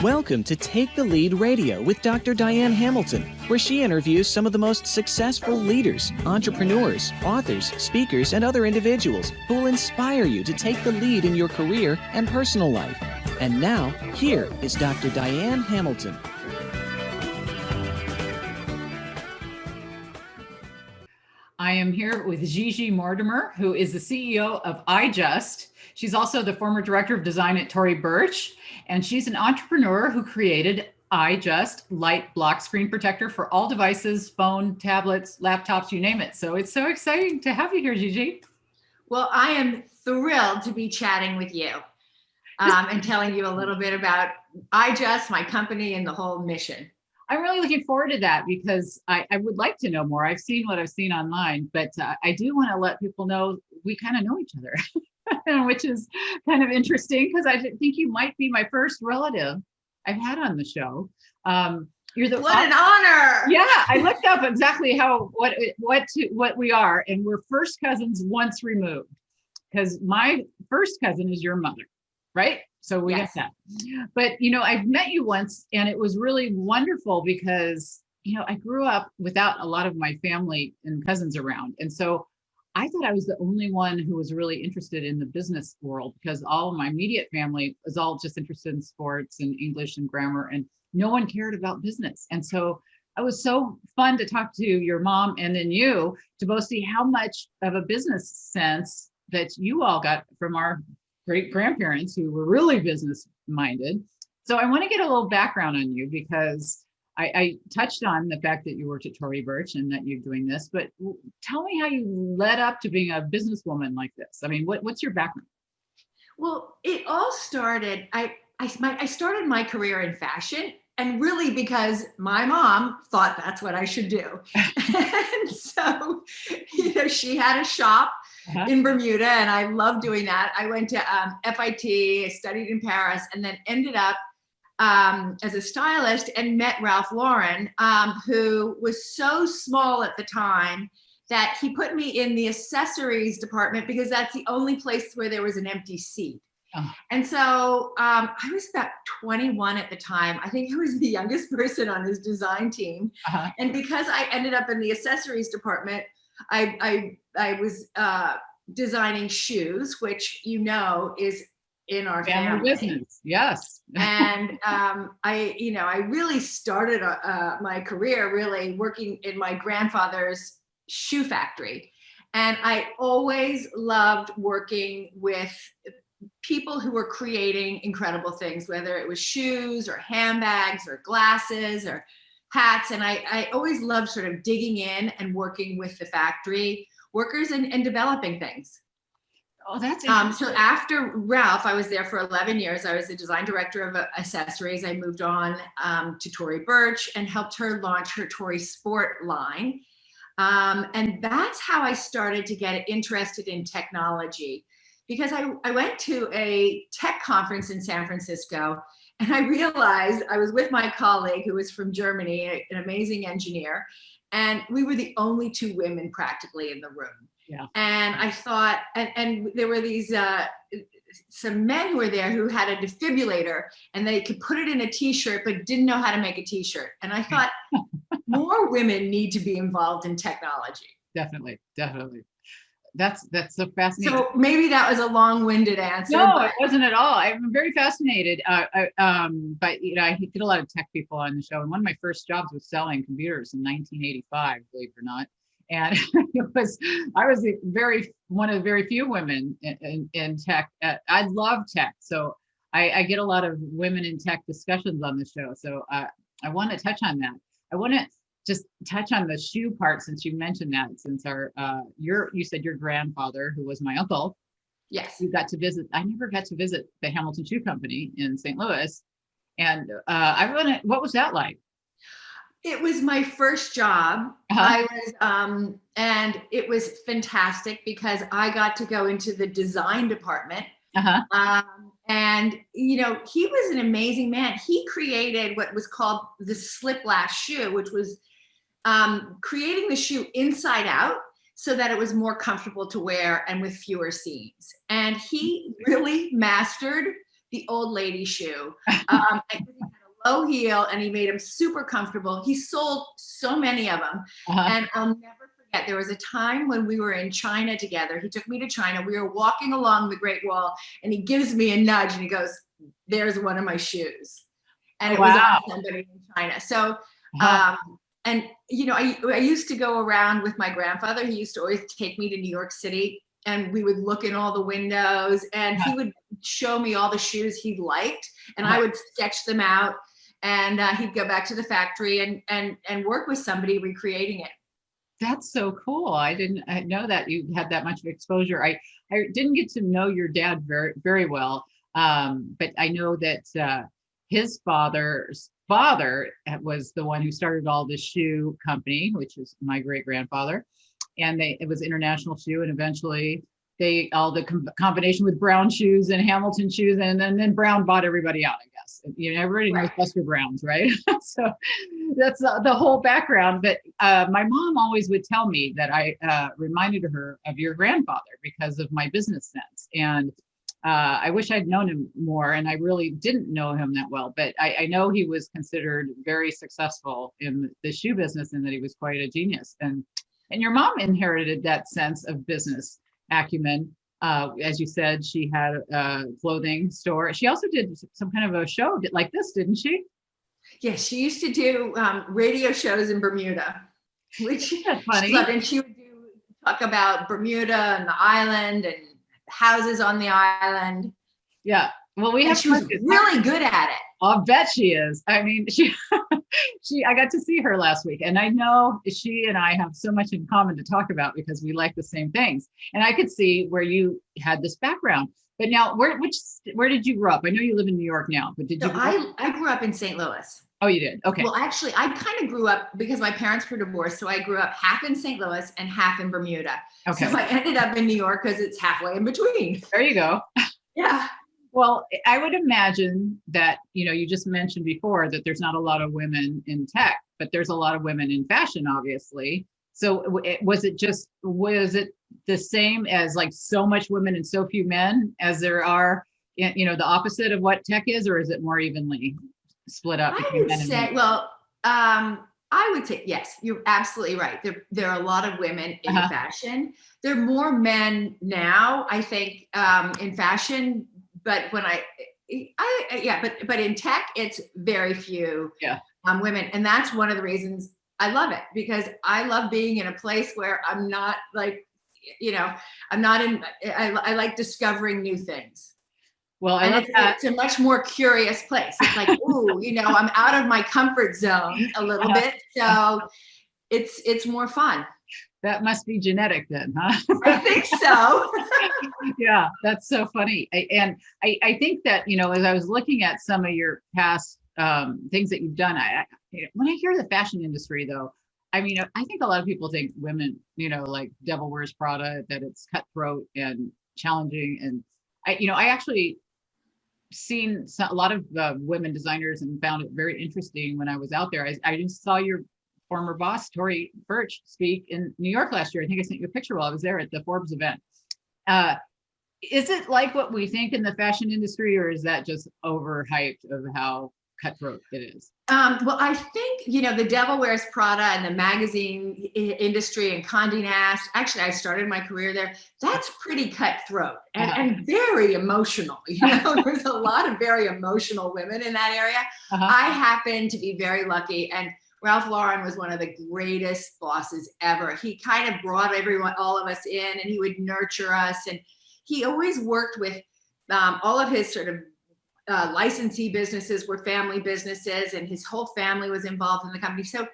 Welcome to Take the Lead Radio with Dr. Diane Hamilton, where she interviews some of the most successful leaders, entrepreneurs, authors, speakers, and other individuals who will inspire you to take the lead in your career and personal life. And now, here is Dr. Diane Hamilton. I am here with Gigi Mortimer, who is the CEO of iJust. She's also the former director of design at Tory Burch, and she's an entrepreneur who created iJust Light Block Screen Protector for all devices, phone, tablets, laptops, you name it. So it's so exciting to have you here, Gigi. Well, I am thrilled to be chatting with you and telling you a little bit about iJust, my company, and the whole mission. I'm really looking forward to that because I would like to know more. I've seen what I've seen online, but I do want to let people know we kind of know each other, which is kind of interesting because I think you might be my first relative I've had on the show. You're the what an honor! Yeah, I looked up exactly what we are, and we're first cousins once removed because my first cousin is your mother, right? So we got that. But, I've met you once and it was really wonderful because, I grew up without a lot of my family and cousins around. And so I thought I was the only one who was really interested in the business world because all of my immediate family was all just interested in sports and English and grammar, and no one cared about business. And so it was so fun to talk to your mom and then you to both see how much of a business sense that you all got from our great grandparents who were really business minded. So I want to get a little background on you because I touched on the fact that you worked at Tory Burch and that you're doing this, but tell me how you led up to being a businesswoman like this. I mean, what's your background? Well, it all started, I started my career in fashion, and really because my mom thought that's what I should do. And so, she had a shop in Bermuda, and I loved doing that. I went to FIT, I studied in Paris, and then ended up as a stylist and met Ralph Lauren, who was so small at the time that he put me in the accessories department because that's the only place where there was an empty seat. Oh. And so I was about 21 at the time. I think I was the youngest person on his design team. And because I ended up in the accessories department, I was designing shoes, which is in our family business. Yes. And I really started my career really working in my grandfather's shoe factory. And I always loved working with people who were creating incredible things, whether it was shoes or handbags or glasses or hats. And I always loved sort of digging in and working with the factory workers and developing things. Oh, that's so after Ralph, I was there for 11 years. I was the design director of accessories. I moved on to Tory Burch and helped her launch her Tory Sport line. And that's how I started to get interested in technology, because I went to a tech conference in San Francisco, and I realized I was with my colleague who was from Germany, an amazing engineer, and we were the only two women practically in the room. Yeah. And I thought, and there were these, some men who were there who had a defibrillator and they could put it in a t-shirt, but didn't know how to make a t-shirt. And I thought more women need to be involved in technology. Definitely. That's so fascinating. So maybe that was a long-winded answer. No, it wasn't at all. I'm very fascinated. But I get a lot of tech people on the show. And one of my first jobs was selling computers in 1985, believe it or not. And I was one of the very few women in tech. I love tech. So I get a lot of women in tech discussions on the show. So I want to touch on that. I want to just touch on the shoe part since you mentioned that, since you said your grandfather, who was my uncle. Yes. You got to visit. I never got to visit the Hamilton Shoe Company in St. Louis. And what was that like? It was my first job. I was, and it was fantastic because I got to go into the design department. And, he was an amazing man. He created what was called the slipless shoe, which was creating the shoe inside out so that it was more comfortable to wear and with fewer seams. And he really mastered the old lady shoe. And he had a low heel and he made them super comfortable. He sold so many of them. And I'll never forget, there was a time when we were in China together. He took me to China. We were walking along the Great Wall and he gives me a nudge and he goes, there's one of my shoes. And it was on somebody in China. So, and you know, I used to go around with my grandfather. He used to always take me to New York City and we would look in all the windows and he would show me all the shoes he liked and I would sketch them out and he'd go back to the factory and work with somebody recreating it. That's so cool. I didn't know that you had that much exposure. I didn't get to know your dad very, very well. But I know that his father's father was the one who started all the shoe company, which is my great grandfather. And it was International Shoe. And eventually the combination with Brown Shoes and Hamilton Shoes. And then Brown bought everybody out, I guess. You know, everybody knows Buster Brown's, right? So that's the whole background. But my mom always would tell me that I reminded her of your grandfather because of my business sense. And I wish I'd known him more, and I really didn't know him that well, but I know he was considered very successful in the shoe business and that he was quite a genius. And your mom inherited that sense of business acumen. As you said, she had a clothing store. She also did some kind of a show like this, didn't she? Yeah, she used to do radio shows in Bermuda, which That's funny. She loved, and she would talk about Bermuda and the island and houses on the island. Yeah. Well, she was really good at it. I'll bet she is. I mean, I got to see her last week and I know she and I have so much in common to talk about because we like the same things. And I could see where you had this background, but now where did you grow up? I know you live in New York now, but did you? I grew up in St. Louis. Oh, you did? Okay. Well, actually, I kind of grew up because my parents were divorced. So I grew up half in St. Louis and half in Bermuda. Okay. So I ended up in New York because it's halfway in between. There you go. Yeah. Well, I would imagine that, you know, you just mentioned before that there's not a lot of women in tech, but there's a lot of women in fashion, obviously. So was it the same as like so much women and so few men as there are, you know, the opposite of what tech is, or is it more evenly split up? I would say, yes, you're absolutely right. There are a lot of women in fashion. There are more men now, I think, in fashion, but but in tech, it's very few women. And that's one of the reasons I love it, because I love being in a place where I'm not like, you know, I like discovering new things. Well, it's a much more curious place. It's like, ooh, you know, I'm out of my comfort zone a little bit. So it's more fun. That must be genetic then, huh? I think so. Yeah, that's so funny. I think that, you know, as I was looking at some of your past things that you've done, when I hear the fashion industry though, I mean, I think a lot of people think women, you know, like Devil Wears Prada, that it's cutthroat and challenging. And I actually seen a lot of women designers and found it very interesting when I was out there. I just saw your former boss, Tori Birch, speak in New York last year. I think I sent you a picture while I was there at the Forbes event. Is it like what we think in the fashion industry, or is that just overhyped of how cutthroat it is? Well, I think, you know, the Devil Wears Prada and the magazine industry and Condé Nast, actually, I started my career there. That's pretty cutthroat and very emotional. You know, there's a lot of very emotional women in that area. I happen to be very lucky, and Ralph Lauren was one of the greatest bosses ever. He kind of brought all of us in, and he would nurture us. And he always worked with all of his sort of licensee businesses were family businesses, and his whole family was involved in the company. So,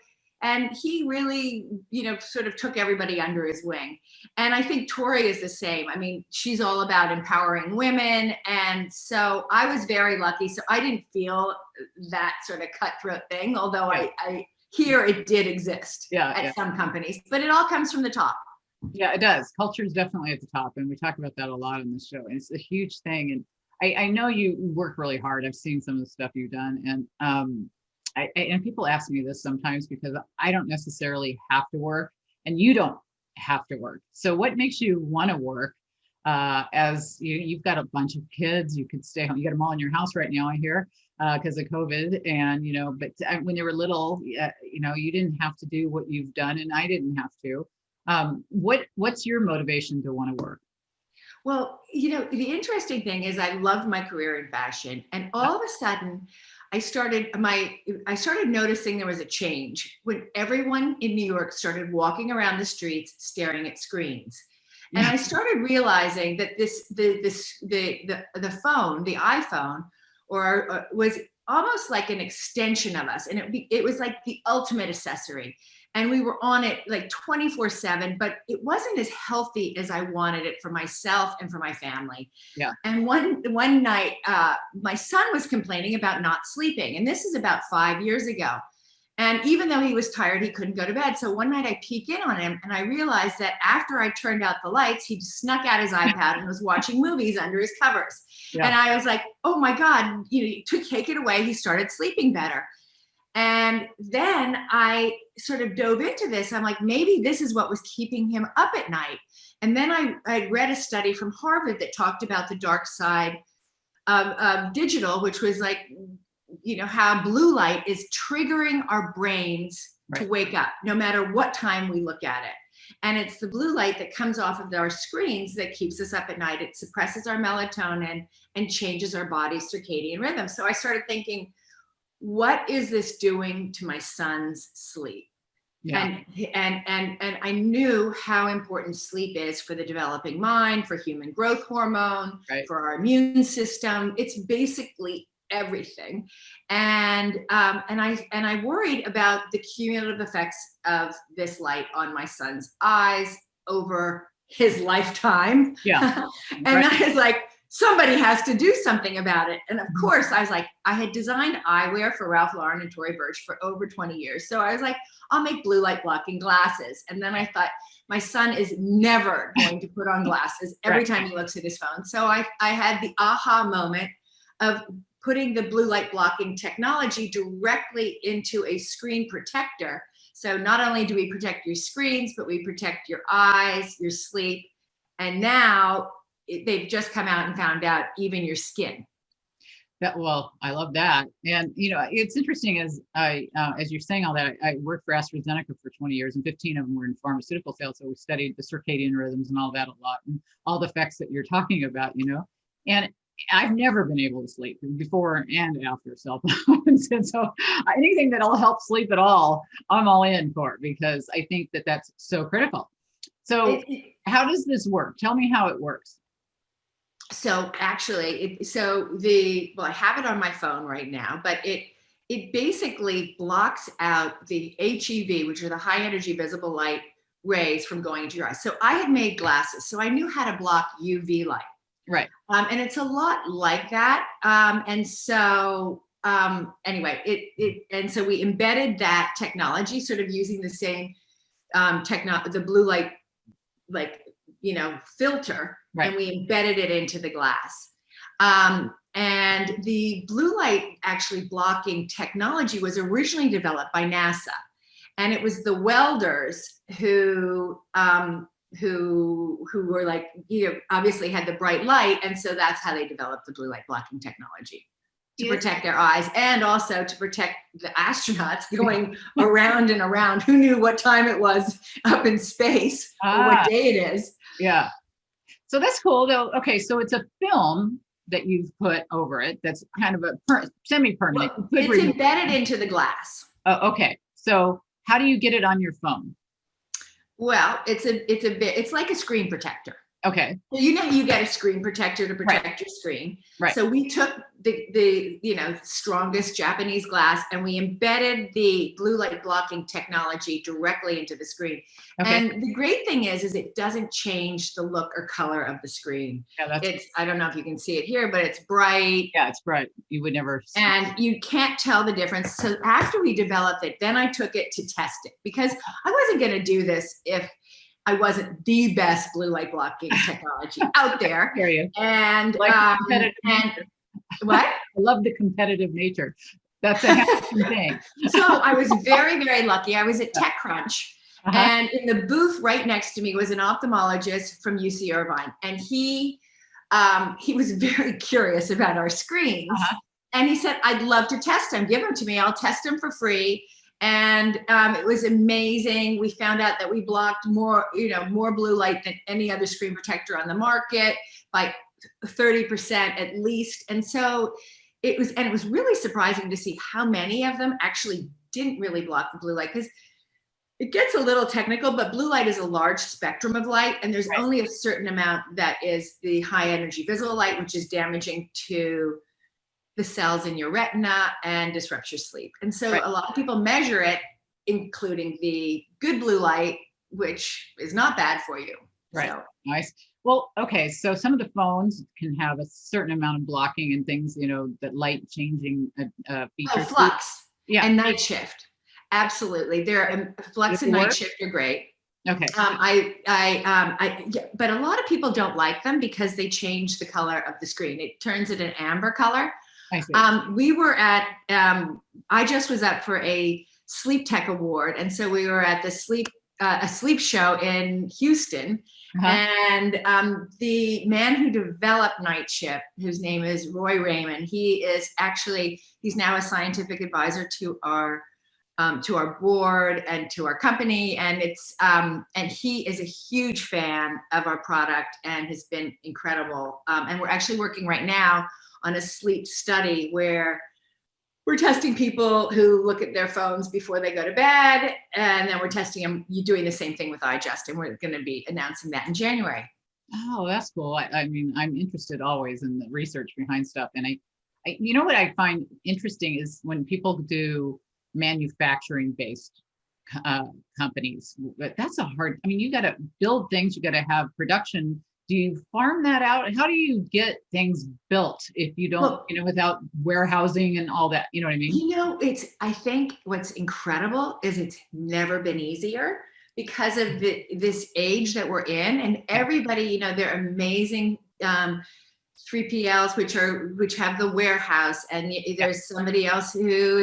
and he really, you know, sort of took everybody under his wing. And I think Tori is the same. I mean, she's all about empowering women. And so I was very lucky. So I didn't feel that sort of cutthroat thing, although I hear it did exist at some companies, but it all comes from the top. Yeah, it does. Culture is definitely at the top. And we talk about that a lot on the show. And it's a huge thing. And I know you work really hard. I've seen some of the stuff you've done. And and people ask me this sometimes because I don't necessarily have to work and you don't have to work. So what makes you want to work? as you've got a bunch of kids, you could stay home. You got them all in your house right now, I hear, because of COVID. And, but when they were little, you didn't have to do what you've done, and I didn't have to. What's your motivation to want to work? Well, the interesting thing is I loved my career in fashion, and all of a sudden I started noticing there was a change when everyone in New York started walking around the streets staring at screens. And I started realizing that the phone, the iPhone, was almost like an extension of us, and it was like the ultimate accessory. And we were on it like 24/7, but it wasn't as healthy as I wanted it for myself and for my family. Yeah. And one night, my son was complaining about not sleeping, and this is about 5 years ago. And even though he was tired, he couldn't go to bed. So one night I peek in on him, and I realized that after I turned out the lights, he snuck out his iPad and was watching movies under his covers. Yeah. And I was like, oh my God, take it away. He started sleeping better. And then I sort of dove into this. I'm like, maybe this is what was keeping him up at night. And then I read a study from Harvard that talked about the dark side of digital, which was like, how blue light is triggering our brains to wake up, no matter what time we look at it. And it's the blue light that comes off of our screens that keeps us up at night. It suppresses our melatonin and changes our body's circadian rhythm. So I started thinking, what is this doing to my son's sleep? Yeah. And I knew how important sleep is for the developing mind, for human growth hormone, for our immune system. It's basically everything. And I worried about the cumulative effects of this light on my son's eyes over his lifetime. Yeah. And I was like, somebody has to do something about it. And of course, I was like, I had designed eyewear for Ralph Lauren and Tory Burch for over 20 years. So I was like, I'll make blue light blocking glasses. And then I thought, my son is never going to put on glasses every time he looks at his phone. So I had the aha moment of putting the blue light blocking technology directly into a screen protector. So not only do we protect your screens, but we protect your eyes, your sleep. And now they've just come out and found out even your skin. Well, I love that. And, it's interesting as you're saying all that, I worked for AstraZeneca for 20 years and 15 of them were in pharmaceutical sales. So we studied the circadian rhythms and all that a lot, and all the effects that you're talking about, and I've never been able to sleep before and after cell phones. And so anything that'll help sleep at all, I'm all in for, because I think that that's so critical. So how does this work? Tell me how it works. So actually, I have it on my phone right now, but it basically blocks out the HEV, which are the high energy visible light rays, from going into your eyes. So I had made glasses, so I knew how to block UV light. Right. And it's a lot like that. And so anyway, and so we embedded that technology, sort of using the same the blue light, filter, and we embedded it into the glass. And the blue light actually blocking technology was originally developed by NASA. And it was the welders who were like, obviously had the bright light. And so that's how they developed the blue light blocking technology, to protect their eyes, and also to protect the astronauts going around and around. Who knew what time it was up in space or what day it is? Yeah. So that's cool though. Okay. So it's a film that you've put over it. That's kind of a semi-permanent. Well, it's embedded into the glass. Oh, okay. So how do you get it on your phone? Well, it's like a screen protector. Okay. So you get a screen protector to protect your screen. Right. So we took the strongest Japanese glass, and we embedded the blue light blocking technology directly into the screen. Okay. And the great thing is it doesn't change the look or color of the screen. Yeah, I don't know if you can see it here, but it's bright. Yeah, it's bright. You would never see it. And you can't tell the difference. So after we developed it, then I took it to test it, because I wasn't going to do this if I wasn't the best blue light blocking technology out there. I hear you. And what? I love the competitive nature. That's a handsome thing. So I was very, very lucky. I was at TechCrunch, And in the booth right next to me was an ophthalmologist from UC Irvine. And he was very curious about our screens. And he said, I'd love to test them. Give them to me. I'll test them for free. And it was amazing. We found out that we blocked more blue light than any other screen protector on the market by 30% at least. And so it was really surprising to see how many of them actually didn't really block the blue light, because it gets a little technical, but blue light is a large spectrum of light, and there's only a certain amount that is the high energy visible light, which is damaging to the cells in your retina and disrupts your sleep. And so a lot of people measure it, including the good blue light, which is not bad for you. Right. So. Nice. Well, okay. So some of the phones can have a certain amount of blocking and things, that light changing features. Oh, flux. Yeah. And night shift. Absolutely. Flux and night shift are great. Okay. But a lot of people don't like them because they change the color of the screen. It turns it an amber color. I see. We were at, I just was up for a Sleep Tech Award. And so we were at the a sleep show in Houston. And the man who developed Night Shift, whose name is Roy Raymond, he's now a scientific advisor to our board and to our company. And and he is a huge fan of our product and has been incredible. And we're actually working right now on a sleep study where we're testing people who look at their phones before they go to bed, and then we're testing them. You're doing the same thing with iJust, and we're going to be announcing that in January. Oh, that's cool. I mean, I'm interested always in the research behind stuff. And I what I find interesting is when people do manufacturing-based companies, but that's you got to build things, you got to have production. Do you farm that out? How do you get things built if you don't, without warehousing and all that? You know what I mean? I think what's incredible is it's never been easier because of this age that we're in, and everybody, they're amazing 3PLs, which have the warehouse, and there's somebody else who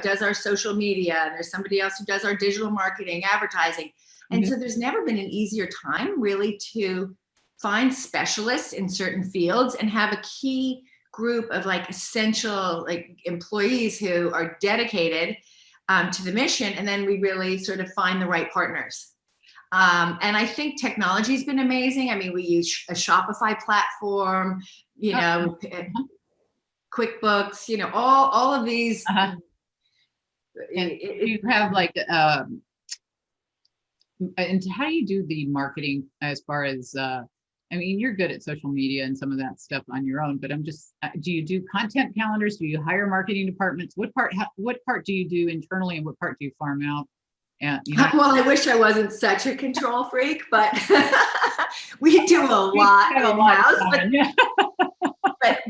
does our social media, and there's somebody else who does our digital marketing, advertising. And so there's never been an easier time really to find specialists in certain fields and have a key group of essential employees who are dedicated to the mission. And then we really sort of find the right partners. And I think technology has been amazing. I mean, we use a Shopify platform, QuickBooks, all of these. And you have and how do you do the marketing as far as, you're good at social media and some of that stuff on your own, but do you do content calendars? Do you hire marketing departments? What part do you do internally and what part do you farm out? Well, I wish I wasn't such a control freak, but we do a lot in-house.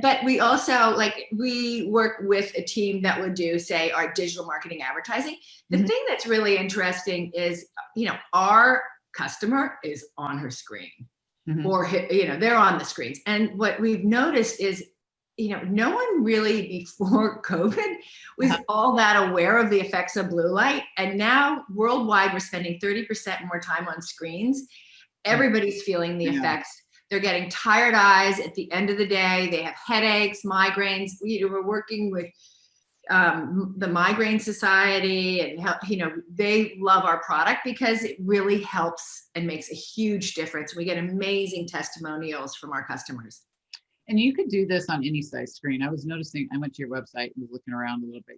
But we also we work with a team that would do, say, our digital marketing advertising. The thing that's really interesting is, our customer is on her screen, or they're on the screens. And what we've noticed is, no one really before COVID was all that aware of the effects of blue light. And now worldwide, we're spending 30% more time on screens. Everybody's feeling the effects. They're getting tired eyes at the end of the day. They have headaches, migraines. We're working with the Migraine Society, and they love our product because it really helps and makes a huge difference. We get amazing testimonials from our customers. And you could do this on any size screen. I was noticing, I went to your website and was looking around a little bit.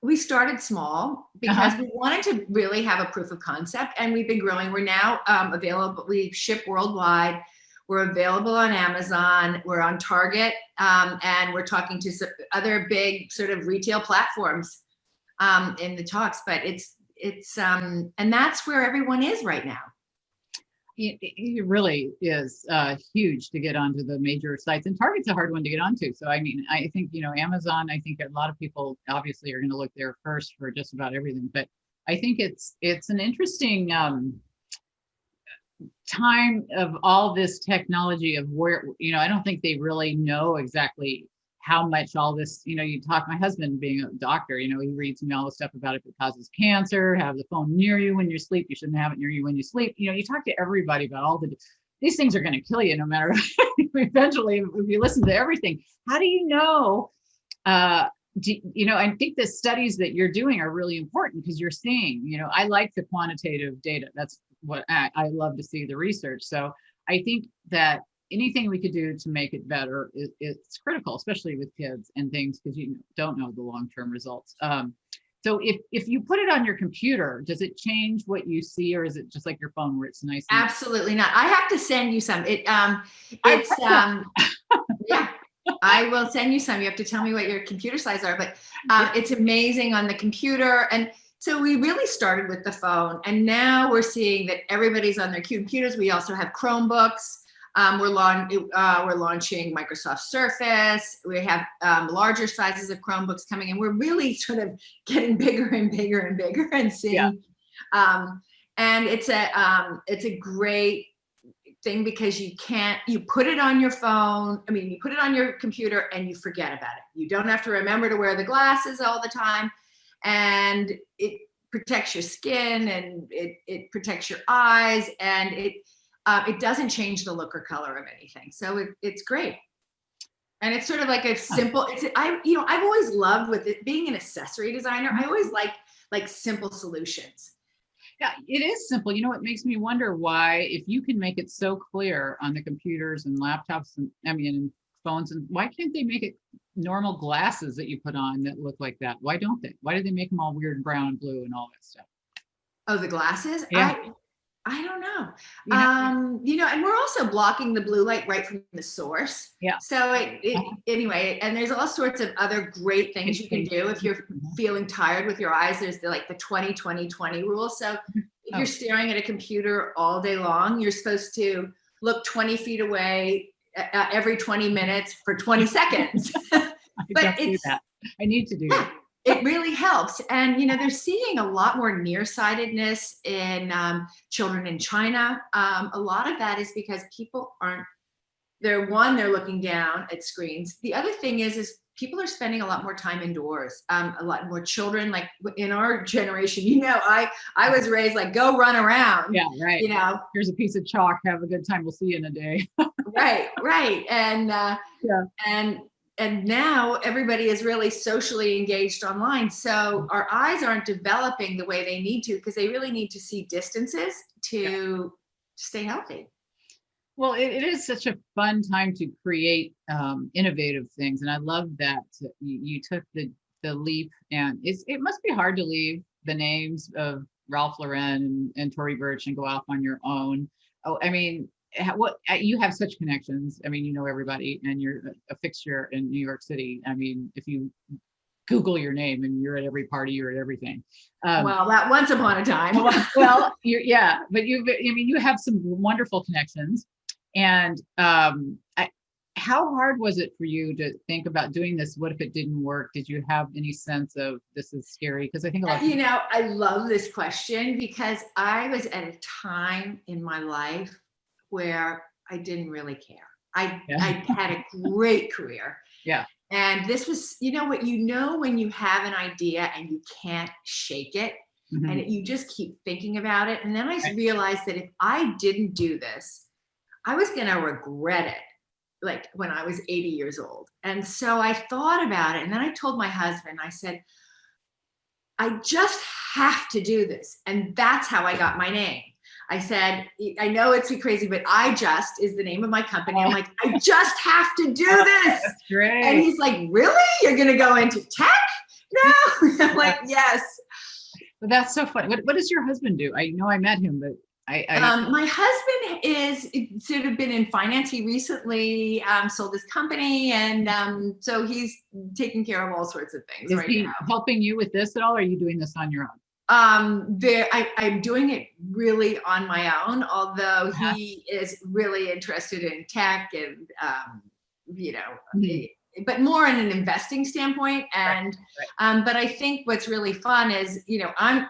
We started small because we wanted to really have a proof of concept, and we've been growing. We're now available. We ship worldwide. We're available on Amazon. We're on Target, and we're talking to some other big sort of retail platforms in the talks. But it's and that's where everyone is right now. It really is huge to get onto the major sites, and Target's a hard one to get onto. So, I think, Amazon, I think a lot of people obviously are going to look there first for just about everything, but I think it's an interesting time of all this technology of where, I don't think they really know exactly how much all this, you talk, my husband being a doctor, he reads me all the stuff about if it causes cancer, have the phone near you when you sleep. You shouldn't have it near you when you sleep. You talk to everybody about these things are going to kill you no matter eventually if you listen to everything. How do you know? I think the studies that you're doing are really important because you're seeing, I like the quantitative data. That's what I love to see, the research. So I think that anything we could do to make it better it's critical, especially with kids and things, because you don't know the long-term results. So if you put it on your computer, does it change what you see, or is it just like your phone where it's nice? Absolutely not. I have to send you some. Yeah, I will send you some. You have to tell me what your computer slides are, but it's amazing on the computer. And so we really started with the phone, and now we're seeing that everybody's on their computers. We also have Chromebooks. We're launching Microsoft Surface. We have larger sizes of Chromebooks coming, and we're really sort of getting bigger and bigger and bigger and seeing. And it's a great thing because you put it on your phone. I mean, you put it on your computer and you forget about it. You don't have to remember to wear the glasses all the time, and it protects your skin, and it protects your eyes, and it doesn't change the look or color of anything. So it's great. And it's sort of like a simple, I've always loved with it being an accessory designer. I always like simple solutions. Yeah, it is simple. It makes me wonder why, if you can make it so clear on the computers and laptops and phones, and why can't they make it normal glasses that you put on that look like that? Why don't they? Why do they make them all weird brown and blue and all that stuff? Oh, the glasses? Yeah. I don't know. And we're also blocking the blue light right from the source. Yeah. So anyway, and there's all sorts of other great things you can do if you're feeling tired with your eyes. There's the 20-20-20 rule. So if you're staring at a computer all day long, you're supposed to look 20 feet away every 20 minutes for 20 seconds. But I need to do that. It really helps. And, they're seeing a lot more nearsightedness in children in China. A lot of that is because people they're looking down at screens. The other thing is people are spending a lot more time indoors. A lot more children, like in our generation, I was raised like, go run around. Yeah, right. Here's a piece of chalk. Have a good time. We'll see you in a day. Right. And now everybody is really socially engaged online. So our eyes aren't developing the way they need to, because they really need to see distances to stay healthy. Well, it is such a fun time to create innovative things. And I love that you took the leap, and it must be hard to leave the names of Ralph Lauren and Tory Burch and go off on your own. Oh, I mean, you have such connections. I mean, everybody, and you're a fixture in New York City. I mean, if you Google your name and you're at every party, you're at everything. Well, that once upon a time. Well, but you have some wonderful connections. And how hard was it for you to think about doing this? What if it didn't work? Did you have any sense of this is scary? Because I think a lot of I love this question, because I was at a time in my life where I didn't really care. I had a great career. Yeah. And this was, when you have an idea and you can't shake it, and you just keep thinking about it. And then I realized that if I didn't do this, I was going to regret it, like when I was 80 years old. And so I thought about it. And then I told my husband, I said, I just have to do this. And that's how I got my name. I said, I know it's crazy, but I Just is the name of my company. I'm like, I just have to do this. That's great. And he's like, really? You're going to go into tech? No. I'm like, yes. But that's so funny. What does your husband do? I know I met him, but my husband is sort of been in finance. He recently sold his company, and so he's taking care of all sorts of things. Is he helping you with this at all, or are you doing this on your own? I'm doing it really on my own, although he is really interested in tech and, but more in an investing standpoint. And, but I think what's really fun is, I'm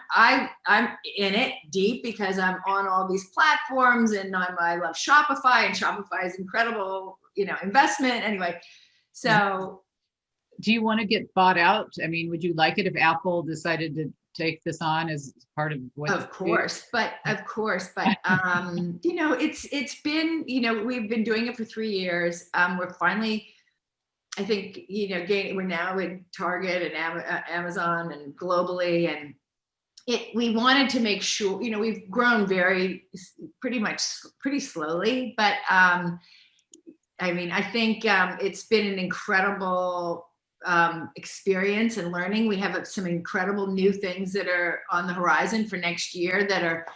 in it deep because I'm on all these platforms, and I love Shopify, and Shopify is incredible, investment anyway. So do you want to get bought out? I mean, would you like it if Apple decided to take this on as part of what? Of course, but you know, it's been, you know, we've been doing it for 3 years. We're finally, I think, you know, we're now in Target and Amazon and globally, and we wanted to make sure, you know, we've grown pretty slowly, but I mean, I think it's been an incredible experience and learning. We have some incredible new things that are on the horizon for next year that are,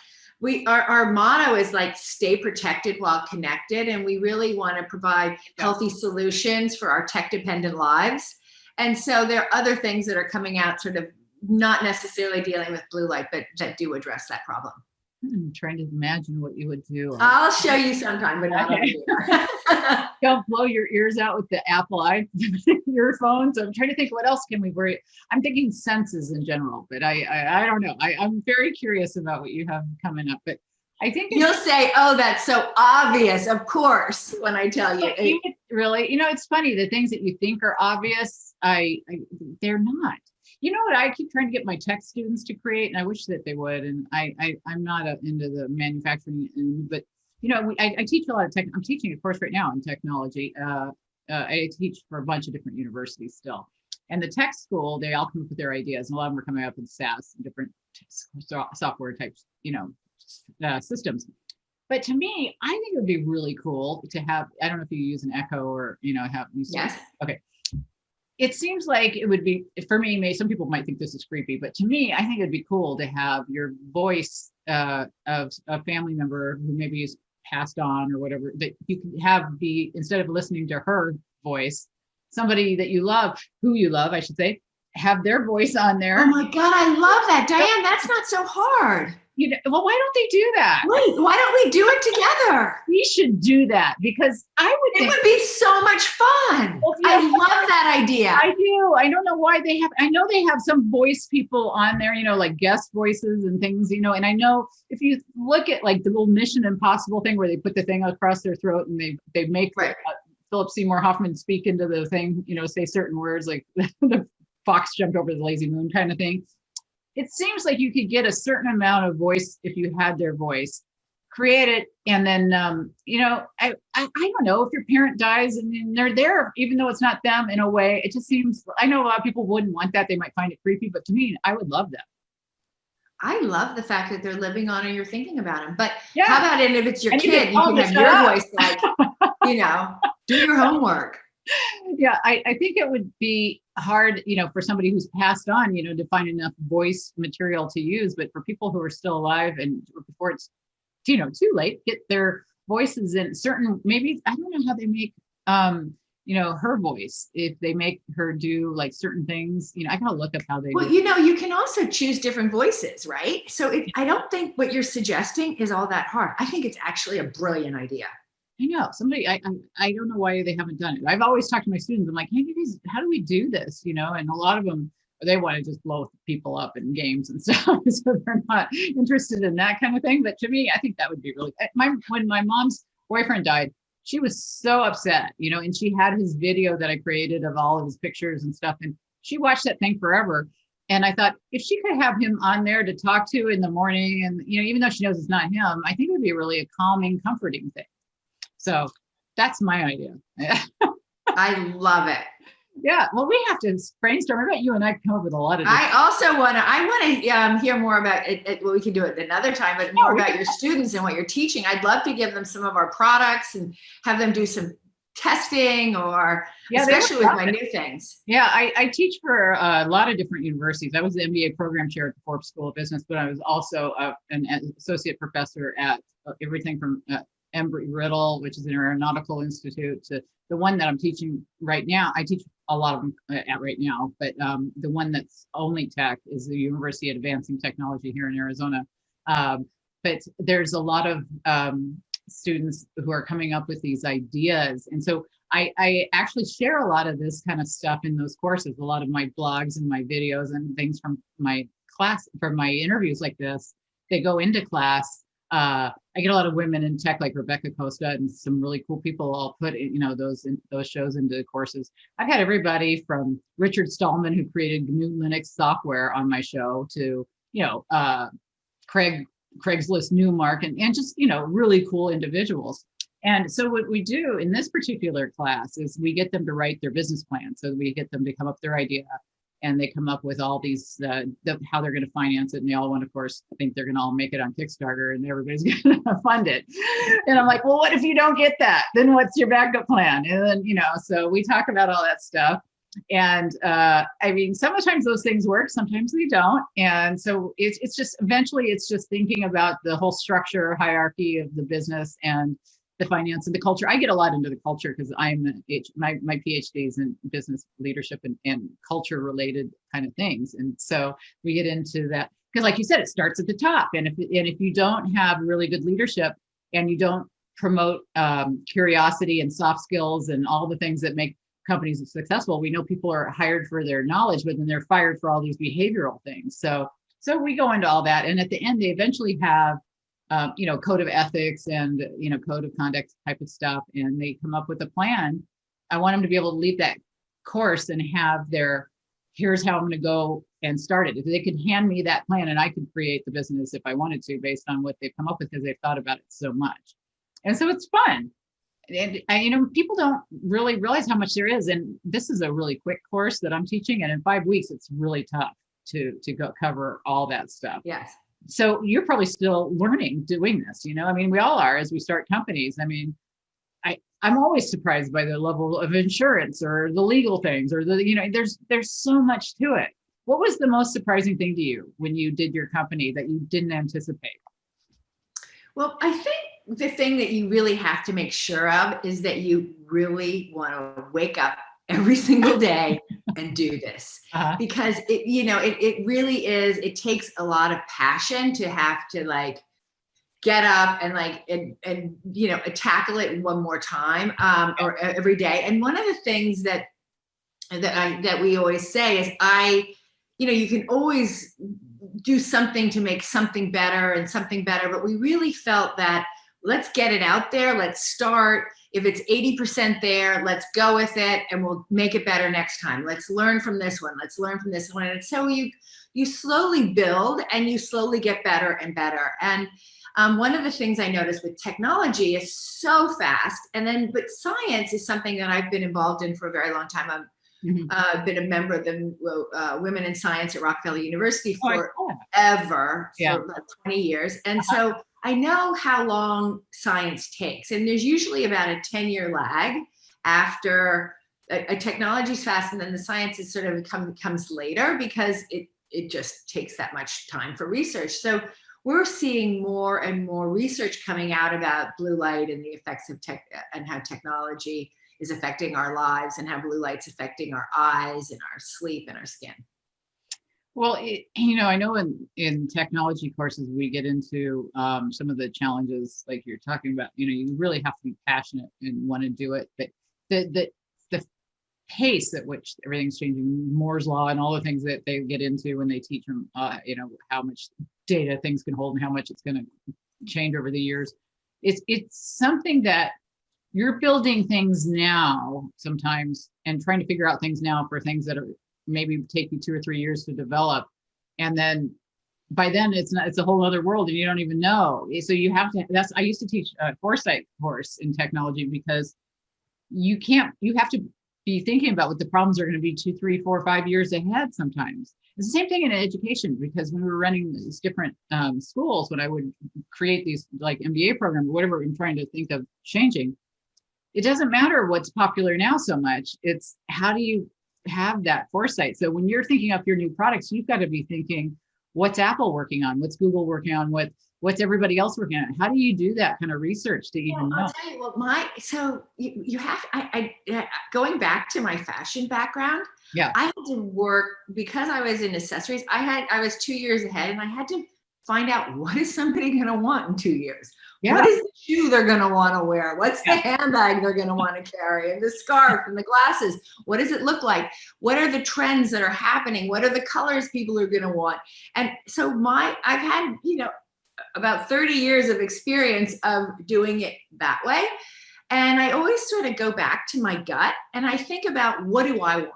our motto is like, stay protected while connected. And we really want to provide healthy solutions for our tech dependent lives. And so there are other things that are coming out, sort of not necessarily dealing with blue light, but that do address that problem. I'm trying to imagine what you would do. I'll show you sometime, but not on here. Don't blow your ears out with the Apple earphones. I'm trying to think, what else can we worry? I'm thinking senses in general, but I don't know. I'm very curious about what you have coming up, but I think you'll say, "Oh, that's so obvious." Of course, when I tell you, really, you know, it's funny. The things that you think are obvious, they're not. You know what I keep trying to get my tech students to create, and I wish that they would. And I'm not into the manufacturing, but you know, I teach a lot of tech. I'm teaching a course right now in technology. I teach for a bunch of different universities still, and the tech school, they all come up with their ideas, and a lot of them are coming up with SaaS and different software types, you know, systems. But to me, I think it would be really cool to have. I don't know if you use an Echo or, you know, have these. Yes. Okay. It seems like it would be, for me, some people might think this is creepy, but to me, I think it'd be cool to have your voice of a family member who maybe is passed on or whatever, that you can have instead of listening to her voice, somebody that you love, who you love, I should say, have their voice on there. Oh my God, I love that. Diane, that's not so hard. You know, well, why don't they do that? Wait, why don't we do it together? We should do that, because it would be so much fun. Well, I love that idea. I do. I don't know why I know they have some voice people on there, you know, like guest voices and things, you know, and I know if you look at like the little Mission Impossible thing where they put the thing across their throat and they make Philip Seymour Hoffman speak into the thing, you know, say certain words like the fox jumped over the lazy moon kind of thing. It seems like you could get a certain amount of voice if you had their voice, create it, and then, you know, I don't know, if your parent dies and they're there, even though it's not them in a way, it just seems, I know a lot of people wouldn't want that. They might find it creepy, but to me, I would love that. I love the fact that they're living on and you're thinking about them. But how about it if it's your kid, you can have your voice, like, you know, do your homework. Yeah, I think it would be hard, you know, for somebody who's passed on, you know, to find enough voice material to use. But for people who are still alive and before it's, you know, too late, get their voices in certain, maybe, I don't know how they make, you know, her voice, if they make her do like certain things, you know, I gotta look up how they do. You know, you can also choose different voices, right? So I don't think what you're suggesting is all that hard. I think it's actually a brilliant idea. I know somebody, I don't know why they haven't done it. I've always talked to my students. I'm like, hey, guys, how do we do this? You know, and a lot of them, they want to just blow people up in games and stuff. So they're not interested in that kind of thing. But to me, I think that would be really, when my mom's boyfriend died, she was so upset, you know, and she had his video that I created of all of his pictures and stuff. And she watched that thing forever. And I thought, if she could have him on there to talk to in the morning, and, you know, even though she knows it's not him, I think it would be really a calming, comforting thing. So that's my idea. I love it. Yeah. Well, we have to brainstorm. I bet you and I come up with a lot of. I want to hear more about it. Well, we can do it another time, but more about your students and what you're teaching. I'd love to give them some of our products and have them do some testing, or especially with my new things. Yeah, I teach for a lot of different universities. I was the MBA program chair at the Forbes School of Business, but I was also an associate professor at everything from Embry-Riddle, which is an aeronautical institute, to the one that I'm teaching right now. I teach a lot of them at right now, but the one that's only tech is the University of Advancing Technology here in Arizona. But there's a lot of students who are coming up with these ideas. And so I actually share a lot of this kind of stuff in those courses, a lot of my blogs and my videos and things from my class, from my interviews like this, they go into class. I I get a lot of women in tech like Rebecca Costa and some really cool people all put, those shows into courses. I've had everybody from Richard Stallman, who created GNU Linux software, on my show, to, Craigslist Newmark, and just, really cool individuals. And so what we do in this particular class is we get them to write their business plan. So we get them to come up with their idea, and they come up with all these, how they're going to finance it. And they all want, of course, think they're going to all make it on Kickstarter and everybody's going to fund it. And I'm like, well, what if you don't get that? Then what's your backup plan? And then, so we talk about all that stuff. And sometimes those things work, sometimes they don't. And so it's just, eventually it's just thinking about the whole structure, hierarchy of the business and the finance and the culture. I get a lot into the culture because I'm my PhD is in business leadership and culture related kind of things. And so we get into that because, like you said, it starts at the top. And if you don't have really good leadership and you don't promote curiosity and soft skills and all the things that make companies successful, we know people are hired for their knowledge, but then they're fired for all these behavioral things. So we go into all that, and at the end, they eventually have code of ethics and, code of conduct type of stuff. And they come up with a plan. I want them to be able to leave that course and have here's how I'm going to go and start it. If they could hand me that plan and I could create the business if I wanted to, based on what they've come up with, because they've thought about it so much. And so it's fun. And, people don't really realize how much there is. And this is a really quick course that I'm teaching. And in 5 weeks, it's really tough to go cover all that stuff. Yes. So you're probably still learning doing this, we all are as we start companies. I'm always surprised by the level of insurance or the legal things or there's so much to it. What was the most surprising thing to you when you did your company that you didn't anticipate? Well, I think the thing that you really have to make sure of is that you really want to wake up every single day and do this, because it really is, it takes a lot of passion to have to get up and tackle it one more time, or every day. And one of the things that we always say is you can always do something to make something better and something better, but we really felt that let's get it out there. Let's start. If it's 80% there, let's go with it and we'll make it better next time. Let's learn from this one. Let's learn from this one. And so you slowly build and you slowly get better and better. And one of the things I noticed with technology is so fast. But science is something that I've been involved in for a very long time. I've been a member of the Women in Science at Rockefeller University forever, for about 20 years. And so I know how long science takes. And there's usually about a 10-year lag after a technology's fast, and then the science is sort of comes later because it just takes that much time for research. So we're seeing more and more research coming out about blue light and the effects of tech and how technology is affecting our lives and how blue light's affecting our eyes and our sleep and our skin. Well, I know in technology courses, we get into some of the challenges like you're talking about. You really have to be passionate and want to do it. But the pace at which everything's changing, Moore's law and all the things that they get into when they teach them, how much data things can hold and how much it's going to change over the years. It's something that you're building things now sometimes and trying to figure out things now for things that are maybe take you 2 or 3 years to develop. And then by then it's a whole other world and you don't even know. So you have to, I used to teach a foresight course in technology because you have to be thinking about what the problems are going to be 2, 3, 4, 5 years ahead sometimes. It's the same thing in education, because when we were running these different schools, when I would create these like MBA programs, whatever I'm trying to think of changing, it doesn't matter what's popular now so much. It's how do you have that foresight? So when you're thinking up your new products, you've got to be thinking, what's Apple working on? What's Google working on? What's everybody else working on? How do you do that kind of research to even know? I'll tell you, you have, going back to my fashion background, I had to work, because I was in accessories, I was 2 years ahead, and I had to find out, what is somebody going to want in 2 years? What is the shoe they're going to want to wear? What's the handbag they're going to want to carry, and the scarf and the glasses? What does it look like? What are the trends that are happening? What are the colors people are going to want? And so I've had, about 30 years of experience of doing it that way. And I always sort of go back to my gut and I think about, what do I want?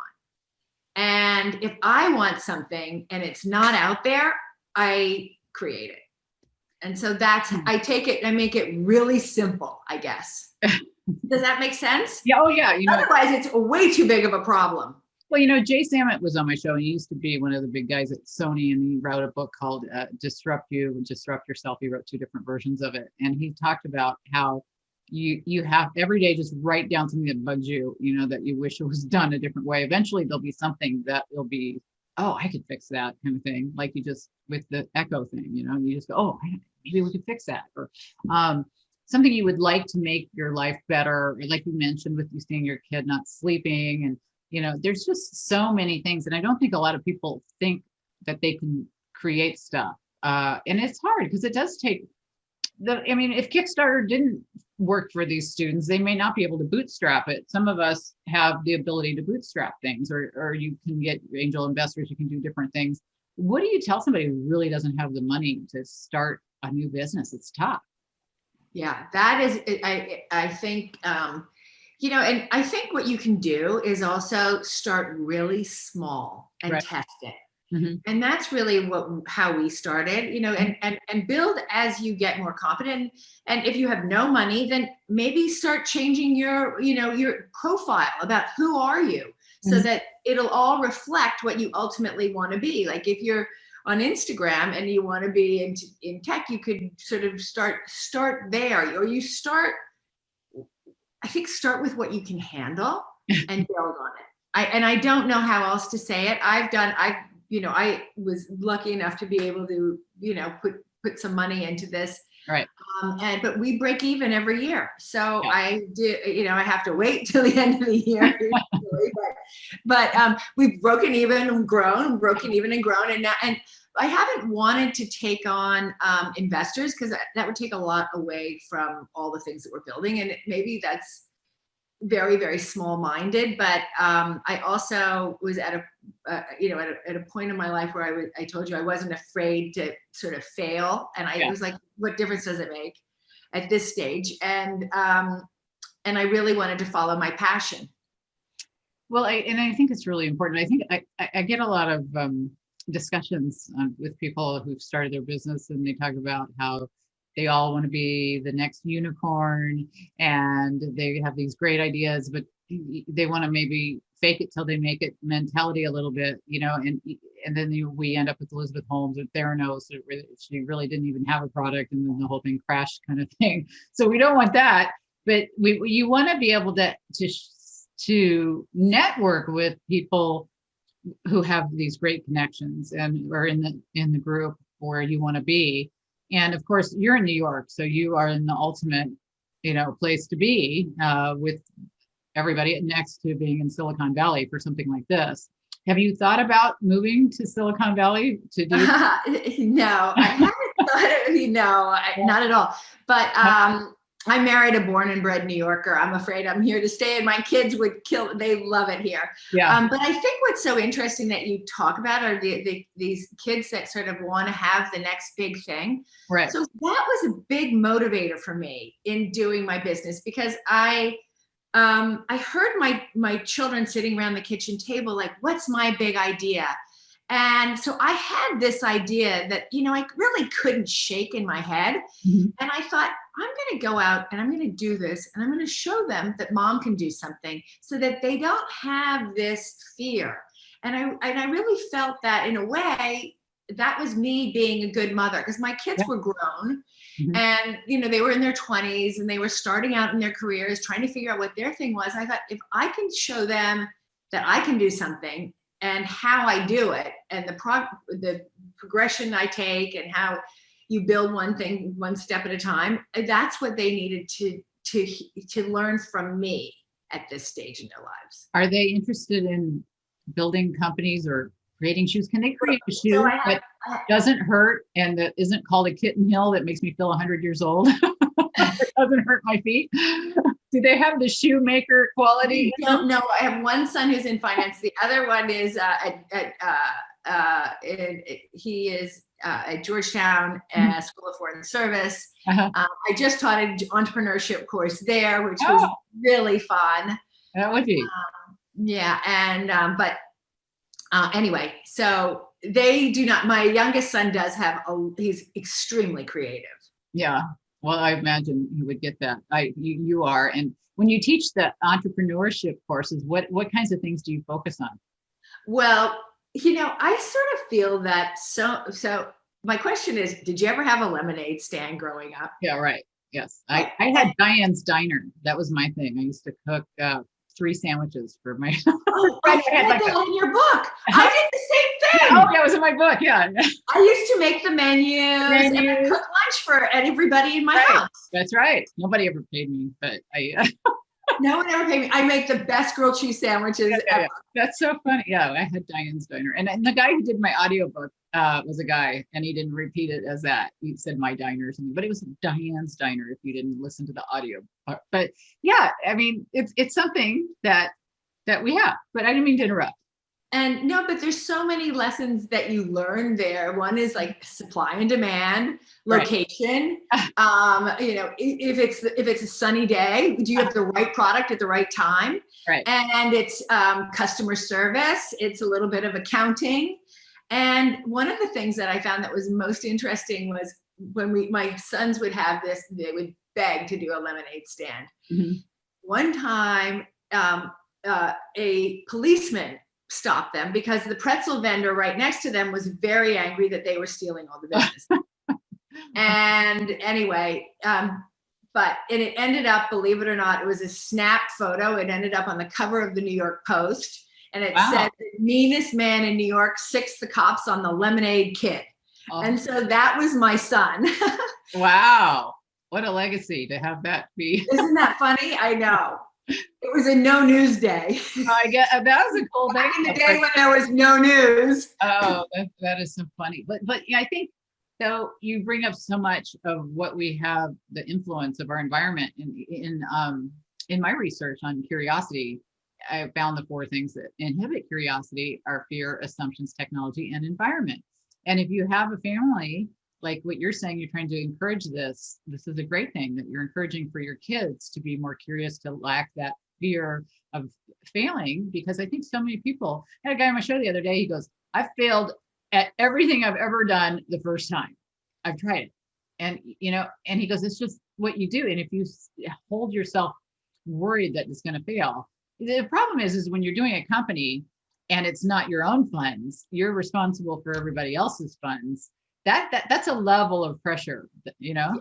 And if I want something and it's not out there, I create it. And so I take it and I make it really simple, I guess. Does that make sense? Yeah. Oh, yeah. Otherwise, it's way too big of a problem. Well, Jay Samit was on my show, and he used to be one of the big guys at Sony, and he wrote a book called Disrupt You and Disrupt Yourself. He wrote 2 different versions of it. And he talked about how you have every day just write down something that bugs you, that you wish it was done a different way. Eventually there'll be something that will be, oh, I could fix that kind of thing. Like you just, with the echo thing, you just go, oh, maybe we could fix that. Or something you would like to make your life better. Or like you mentioned with you seeing your kid not sleeping, and there's just so many things. And I don't think a lot of people think that they can create stuff. And it's hard because it does take if Kickstarter didn't work for these students, they may not be able to bootstrap it. Some of us have the ability to bootstrap things, or you can get angel investors, you can do different things. What do you tell somebody who really doesn't have the money to start a new business? It's tough. Yeah, that is, I think, and I think what you can do is also start really small and Right. test it. Mm-hmm. And that's really how we started, and build as you get more confident. And if you have no money, then maybe start changing your profile about who are you, so Mm-hmm. that it'll all reflect what you ultimately want to be. Like if you're on Instagram and you want to be in tech, you could sort of start there, or you start with what you can handle and build on it. I don't know how else to say it. I was lucky enough to be able to, put some money into this. Right. But we break even every year. So Yeah. I do, I have to wait till the end of the year. but we've broken even and grown, and now, and I haven't wanted to take on investors, because that would take a lot away from all the things that we're building. And maybe that's very, very small-minded, but I also was at a point in my life where I told you I wasn't afraid to sort of fail, and I was like, what difference does it make at this stage? And I really wanted to follow my passion. Well, I think it's really important. I think I get a lot of discussions with people who've started their business, and they talk about how they all want to be the next unicorn, and they have these great ideas, but they want to maybe fake it till they make it mentality a little bit, and then we end up with Elizabeth Holmes or Theranos. She really didn't even have a product, and then the whole thing crashed, kind of thing. So we don't want that, but you want to be able to network with people who have these great connections and are in the group where you want to be. And of course, you're in New York, so you are in the ultimate, place to be with everybody, next to being in Silicon Valley for something like this. Have you thought about moving to Silicon Valley to do? No, I haven't thought of not at all. But I married a born and bred New Yorker. I'm afraid I'm here to stay, and my kids would they love it here. Yeah. But I think what's so interesting that you talk about are these kids that sort of want to have the next big thing. Right. So that was a big motivator for me in doing my business, because I heard my children sitting around the kitchen table, like, what's my big idea? And so I had this idea that, I really couldn't shake in my head. Mm-hmm. And I thought, I'm going to go out and I'm going to do this, and I'm going to show them that mom can do something, so that they don't have this fear. And I really felt that, in a way, that was me being a good mother, because my kids were grown. Mm-hmm. And, they were in their 20s, and they were starting out in their careers, trying to figure out what their thing was. I thought, if I can show them that I can do something, and how I do it, and the progression I take, and how you build one thing one step at a time, that's what they needed to learn from me at this stage in their lives. Are they interested in building companies or creating shoes? Can they create a shoe that doesn't hurt and that isn't called a kitten heel that makes me feel 100 years old? It doesn't hurt my feet. Do they have the shoemaker quality? I don't know. I have one son who's in finance. The other one is he is at Georgetown School of Foreign Service. Uh-huh. I just taught an entrepreneurship course there, which Oh. was really fun. That would be. Yeah, and but anyway, so they do not. My youngest son does have he's extremely creative. Yeah. Well, I imagine you would get that. You are. And when you teach the entrepreneurship courses, what kinds of things do you focus on? Well, I sort of feel that so my question is, did you ever have a lemonade stand growing up? Yeah, right. Yes. I had Diane's Diner. That was my thing. I used to cook 3 sandwiches for my. Oh, I read that in your book. I did the same thing. Oh, that was in my book. Yeah. I used to make the menus and I cook lunch for everybody in my house. That's right. Nobody ever paid me, but I. No one ever paid me. I make the best grilled cheese sandwiches ever. That's so funny. Yeah, I had Diane's Diner. And the guy who did my audiobook was a guy, and he didn't repeat it as that. He said my diner or something, but it was Diane's Diner if you didn't listen to the audio part. But yeah, I mean, it's something that we have, but I didn't mean to interrupt. And no, but there's so many lessons that you learn there. One is like supply and demand, location. Right. If it's a sunny day, do you have the right product at the right time? Right. And it's customer service. It's a little bit of accounting. And one of the things that I found that was most interesting was when my sons would have this, they would beg to do a lemonade stand. Mm-hmm. One time, a policeman stopped them because the pretzel vendor right next to them was very angry that they were stealing all the business. And anyway, but it ended up, believe it or not, it was a snap photo. It ended up on the cover of the New York Post. And it said, the meanest man in New York sicks the cops on the lemonade kid. Oh. And so that was my son. Wow. What a legacy to have that be. Isn't that funny? I know. It was a no news day. I get that was a cool day. Back in the day when there was no news. Oh, that is so funny. But yeah, I think though you bring up so much of what we have, the influence of our environment. In my research on curiosity, I found the 4 things that inhibit curiosity are fear, assumptions, technology, and environment. And if you have a family, like what you're saying, you're trying to encourage this is a great thing that you're encouraging for your kids to be more curious, to lack that fear of failing, because I think so many people, I had a guy on my show the other day, he goes, I failed at everything I've ever done the first time. I've tried it. And, and he goes, it's just what you do. And if you hold yourself worried that it's going to fail, the problem is when you're doing a company and it's not your own funds, you're responsible for everybody else's funds. That's a level of pressure, Yeah.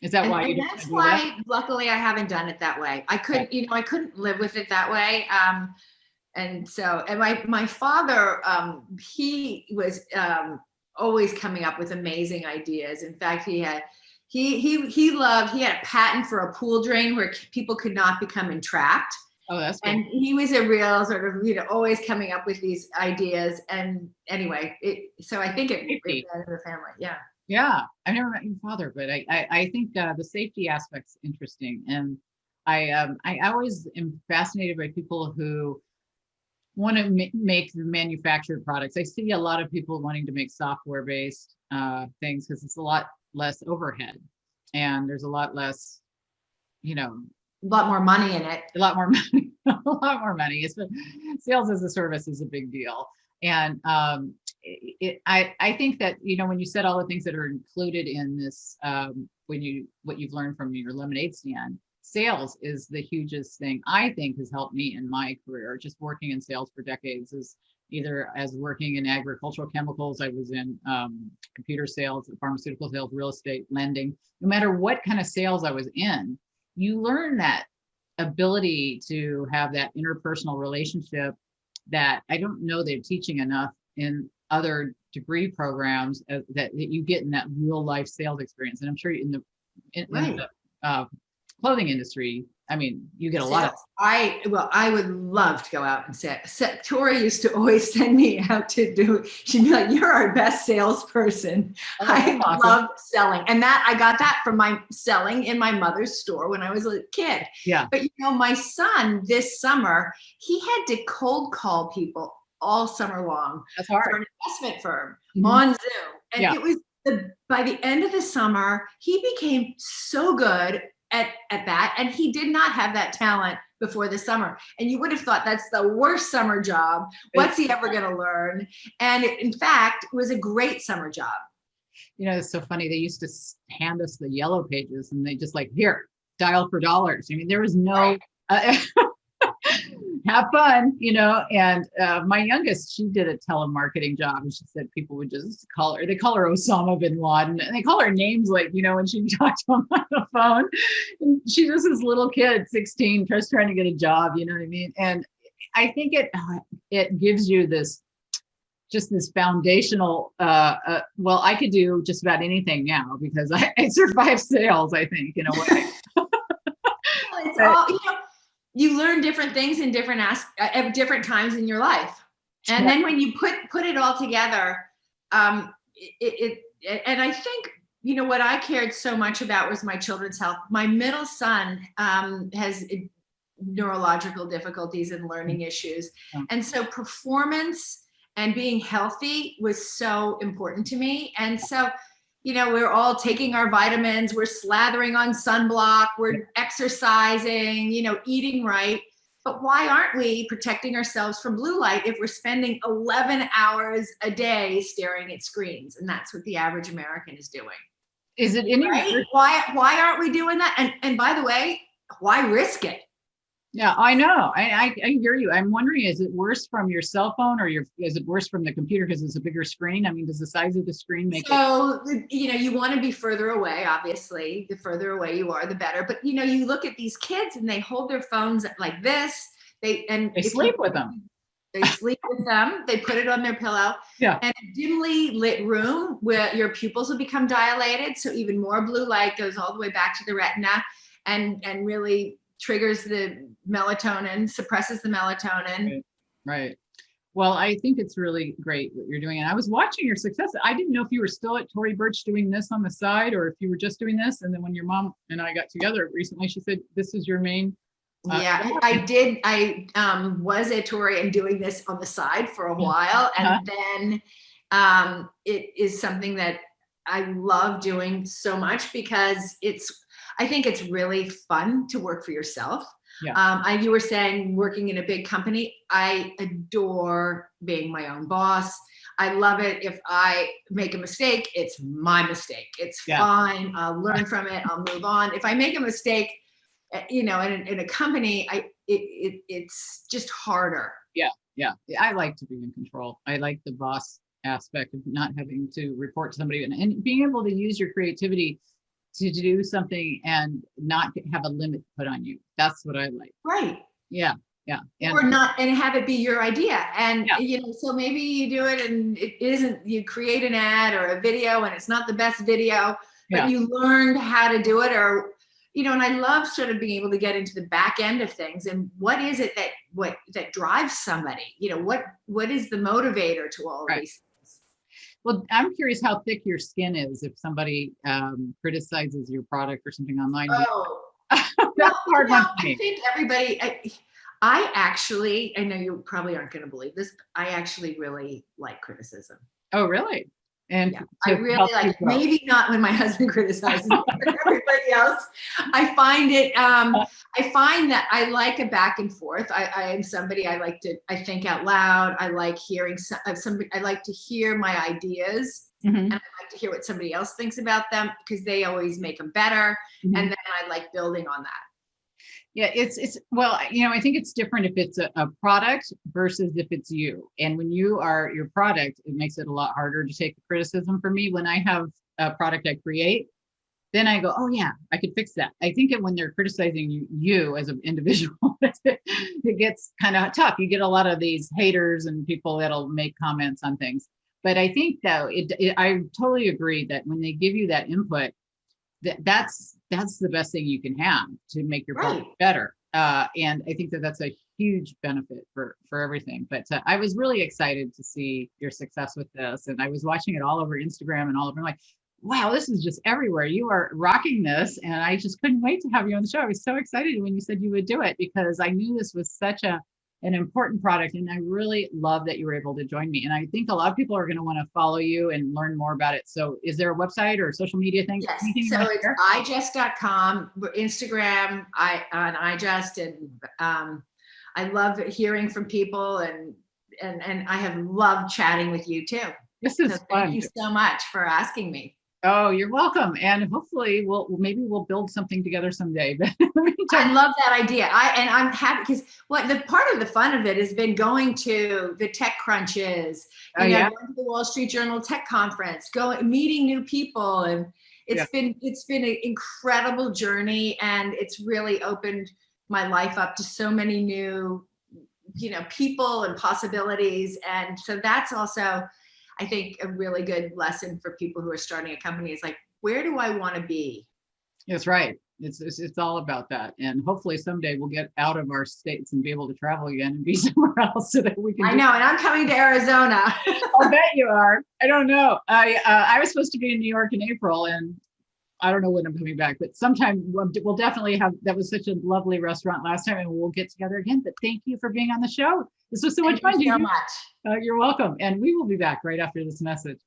Is that why? And that's why, luckily, I haven't done it that way. I couldn't, I couldn't live with it that way. And my father, he was always coming up with amazing ideas. In fact, he had a patent for a pool drain where people could not become entrapped. Oh, that's good. And he was a real sort of, always coming up with these ideas. And anyway, so I think it ran in the family. Yeah. Yeah. I've never met your father, but I think the safety aspect's interesting. And I always am fascinated by people who want to make manufactured products. I see a lot of people wanting to make software-based things because it's a lot less overhead and there's a lot less, a lot more money in it. A lot more money. A lot more money. Sales as a service is a big deal. And I think that, when you said all the things that are included in this, what you've learned from your lemonade stand, sales is the hugest thing I think has helped me in my career. Just working in sales for decades, is either as working in agricultural chemicals, I was in computer sales, pharmaceutical sales, real estate, lending. No matter what kind of sales I was in, you learn that ability to have that interpersonal relationship that I don't know they're teaching enough in other degree programs that you get in that real life sales experience. And I'm sure in the clothing industry, I mean, you get a lot of. I would love to go out and sell. Tori used to always send me out to do. She'd be like, "You're our best salesperson." Oh, I awesome. love selling, and I got that from my selling in my mother's store when I was a kid. Yeah. But my son this summer, he had to cold call people all summer long. That's hard. For an investment firm on Zoom. And Yeah. it was by the end of the summer, he became so good at that. And he did not have that talent before the summer. And you would have thought that's the worst summer job. What's he ever going to learn? And in fact, it was a great summer job. You know, it's so funny. They used to hand us the yellow pages and they just like, here, dial for dollars. I mean, there was no, have fun, you know. And my youngest, she did a telemarketing job, and she said people would just call her, they call her Osama bin Laden, and they call her names like, you know, when she talked to them on the phone. And she's just this little kid, 16, just trying to get a job, you know what I mean? And I think it gives you this, just this foundational, well, I could do just about anything now because I survived sales, I think, in a way. Well, it's all, you know, you learn different things in different at different times in your life. And then when you put it all together, and I think, you know, what I cared so much about was my children's health. My middle son has neurological difficulties and learning issues. And so performance and being healthy was so important to me. And so, you know, we're all taking our vitamins, we're slathering on sunblock, we're exercising, you know, eating right. But why aren't we protecting ourselves from blue light if we're spending 11 hours a day staring at screens? And that's what the average American is doing. Is it any right? Why aren't we doing that? And by the way, why risk it? Yeah, I know. I hear you. I'm wondering, is it worse from your cell phone or is it worse from the computer because it's a bigger screen? I mean, does the size of the screen make it? So, you know, you want to be further away, obviously. The further away you are, the better. But, you know, you look at these kids and they hold their phones like this. They sleep with them. They sleep with them. They put it on their pillow. Yeah. And a dimly lit room where your pupils will become dilated. So even more blue light goes all the way back to the retina and really triggers the melatonin, suppresses the melatonin. Right. Well, I think it's really great what you're doing. And I was watching your success. I didn't know if you were still at Tory Burch doing this on the side or if you were just doing this. And then when your mom and I got together recently, she said, this is your main. Yeah, I did. I was at Tory and doing this on the side for a while. And then it is something that I love doing so much because I think it's really fun to work for yourself. Yeah. You were saying working in a big company. I adore being my own boss. I love it. If I make a mistake, it's my mistake. It's fine. I'll learn from it. I'll move on. If I make a mistake, you know, in a company, it's just harder. Yeah. I like to be in control. I like the boss aspect of not having to report to somebody and being able to use your creativity to do something and not have a limit put on you. That's what I like. Right. Yeah. Or not, and have it be your idea. And, you know, so maybe you do it and it isn't, you create an ad or a video and it's not the best video, but you learned how to do it or, you know, and I love sort of being able to get into the back end of things and what is it that drives somebody, you know, what is the motivator to all of these things? Well, I'm curious how thick your skin is if somebody criticizes your product or something online. Oh, that's a hard one for me. I think everybody, I actually, I know you probably aren't going to believe this, but I actually really like criticism. Oh, really? And I really like it. Maybe not when my husband criticizes me, but everybody else. I find that I like a back and forth. I am somebody, I think out loud. I like hearing somebody, I like to hear my ideas and I like to hear what somebody else thinks about them because they always make them better. And then I like building on that. Yeah, it's well, you know, I think it's different if it's a product versus if it's you. And when you are your product, it makes it a lot harder to take the criticism. For me, when I have a product I create, then I go, oh yeah, I could fix that. I think when they're criticizing you as an individual, it gets kind of tough. You get a lot of these haters and people that'll make comments on things. But I think though, I totally agree that when they give you that input, that's the best thing you can have to make your product better. And I think that's a huge benefit for everything. But I was really excited to see your success with this. And I was watching it all over Instagram and all over. I'm like, wow, this is just everywhere. You are rocking this. And I just couldn't wait to have you on the show. I was so excited when you said you would do it because I knew this was such an an important product. And I really love that you were able to join me. And I think a lot of people are going to want to follow you and learn more about it. So is there a website or social media thing? Yes. So it's ijust.com, Instagram, on ijust. And I love hearing from people, and I have loved chatting with you too. This is so fun. Thank you so much for asking me. Oh, you're welcome. And hopefully maybe we'll build something together someday. I love that idea. I'm happy because the part of the fun of it has been going to the tech crunches, going to the Wall Street Journal Tech Conference, meeting new people, and it's been an incredible journey, and it's really opened my life up to so many new, people and possibilities. And so that's also, I think, a really good lesson for people who are starting a company is like, where do I want to be? That's right. It's all about that. And hopefully someday we'll get out of our states and be able to travel again and be somewhere else so that we can. I know. And I'm coming to Arizona. I'll bet you are. I don't know. I was supposed to be in New York in April, and I don't know when I'm coming back, but sometime we'll definitely have, that was such a lovely restaurant last time, and we'll get together again. But thank you for being on the show. This was so much fun. Thank you so much. You're welcome. And we will be back right after this message.